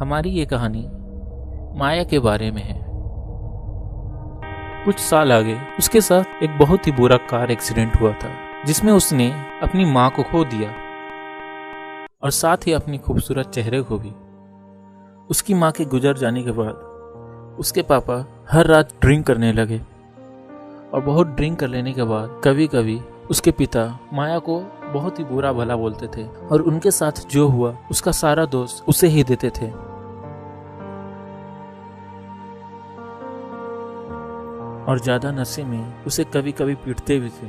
हमारी ये कहानी माया के बारे में है। कुछ साल आगे उसके साथ एक बहुत ही बुरा कार एक्सीडेंट हुआ था, जिसमें उसने अपनी माँ को खो दिया और साथ ही अपनी खूबसूरत चेहरे को भी। उसकी माँ के गुजर जाने के बाद उसके पापा हर रात ड्रिंक करने लगे और बहुत ड्रिंक कर लेने के बाद कभी कभी उसके पिता माया को बहुत ही बुरा भला बोलते थे और उनके साथ जो हुआ उसका सारा दोष उसे ही देते थे। और ज्यादा नशे में उसे कभी कभी पीटते भी थे।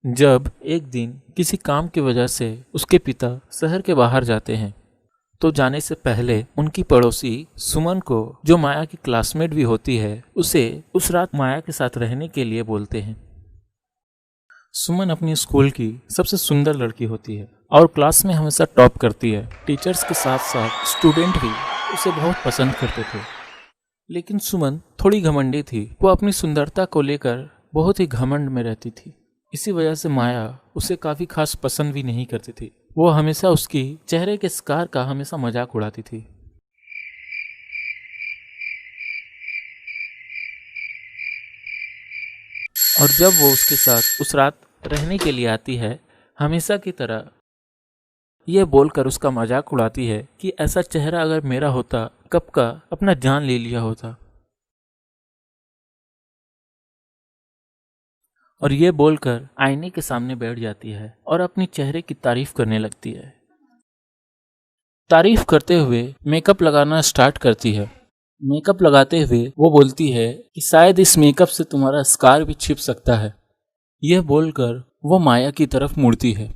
जब एक दिन किसी काम की वजह से उसके पिता शहर के बाहर जाते हैं तो जाने से पहले उनकी पड़ोसी सुमन को, जो माया की क्लासमेट भी होती है, उसे उस रात माया के साथ रहने के लिए बोलते हैं। सुमन अपनी स्कूल की सबसे सुंदर लड़की होती है और क्लास में हमेशा टॉप करती है। टीचर्स के साथ साथ स्टूडेंट भी उसे बहुत पसंद करते थे। लेकिन सुमन थोड़ी घमंडी थी। वो अपनी सुंदरता को लेकर बहुत ही घमंड में रहती थी। इसी वजह से माया उसे काफी खास पसंद भी नहीं करती थी। वो हमेशा उसकी चेहरे के स्कार का हमेशा मजाक उड़ाती थी। और जब वो उसके साथ उस रात रहने के लिए आती है, हमेशा की तरह ये बोलकर उसका मजाक उड़ाती है कि ऐसा चेहरा अगर मेरा होता, कब का अपना जान ले लिया होता। और ये बोलकर आईने के सामने बैठ जाती है और अपनी चेहरे की तारीफ करने लगती है। तारीफ करते हुए मेकअप लगाना स्टार्ट करती है। मेकअप लगाते हुए वो बोलती है कि शायद इस मेकअप से तुम्हारा स्कार भी छिप सकता है। यह बोलकर वो माया की तरफ मुड़ती है।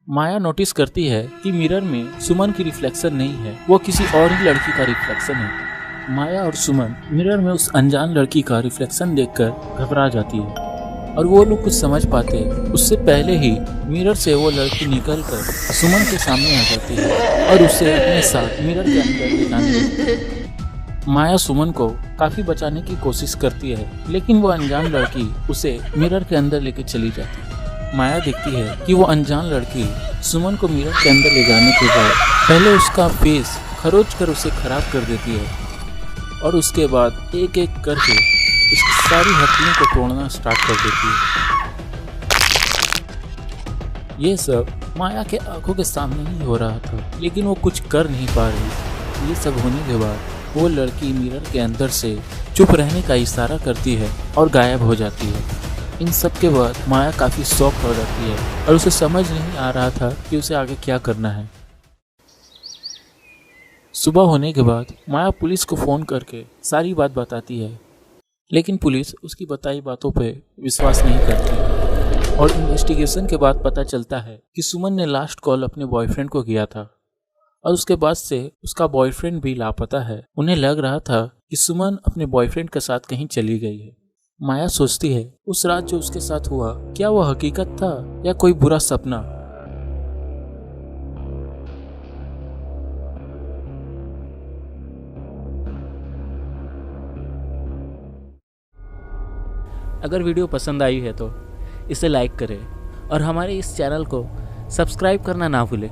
माया नोटिस करती है कि मिरर में सुमन की रिफ्लेक्शन नहीं है, वो किसी और ही लड़की का रिफ्लेक्शन है। माया और सुमन मिरर में उस अनजान लड़की का रिफ्लेक्शन देखकर घबरा जाती है और वो लोग कुछ समझ पाते उससे पहले ही मिरर से वो लड़की निकलकर सुमन के सामने आ जाती है और उसे अपने साथ मिरर के अंदर ले जाने लगती है। माया सुमन को काफी बचाने की कोशिश करती है, लेकिन वो अनजान लड़की उसे मिरर के अंदर लेके चली जाती है। माया देखती है कि वो अनजान लड़की सुमन को मिरर के अंदर ले जाने के बाद पहले उसका फेस खरोच कर उसे खराब कर देती है और उसके बाद एक एक करके उसकी सारी हड्डियों को तोड़ना स्टार्ट कर देती है। ये सब माया के आंखों के सामने ही हो रहा था, लेकिन वो कुछ कर नहीं पा रही। ये सब होने के बाद वो लड़की मिरर के अंदर से चुप रहने का इशारा करती है और गायब हो जाती है। इन सब के बाद माया काफी शॉक हो जाती है और उसे समझ नहीं आ रहा था कि उसे आगे क्या करना है। सुबह होने के बाद माया पुलिस को फोन करके सारी बात बताती है, लेकिन पुलिस उसकी बताई बातों पे विश्वास नहीं करती और इन्वेस्टिगेशन के बाद पता चलता है कि सुमन ने लास्ट कॉल अपने बॉयफ्रेंड को किया था और उसके बाद से उसका बॉयफ्रेंड भी लापता है। उन्हें लग रहा था कि सुमन अपने बॉयफ्रेंड के साथ कहीं चली गई है। माया सोचती है उस रात जो उसके साथ हुआ, क्या वो हकीकत था या कोई बुरा सपना। अगर वीडियो पसंद आई है तो इसे लाइक करें और हमारे इस चैनल को सब्सक्राइब करना ना भूलें।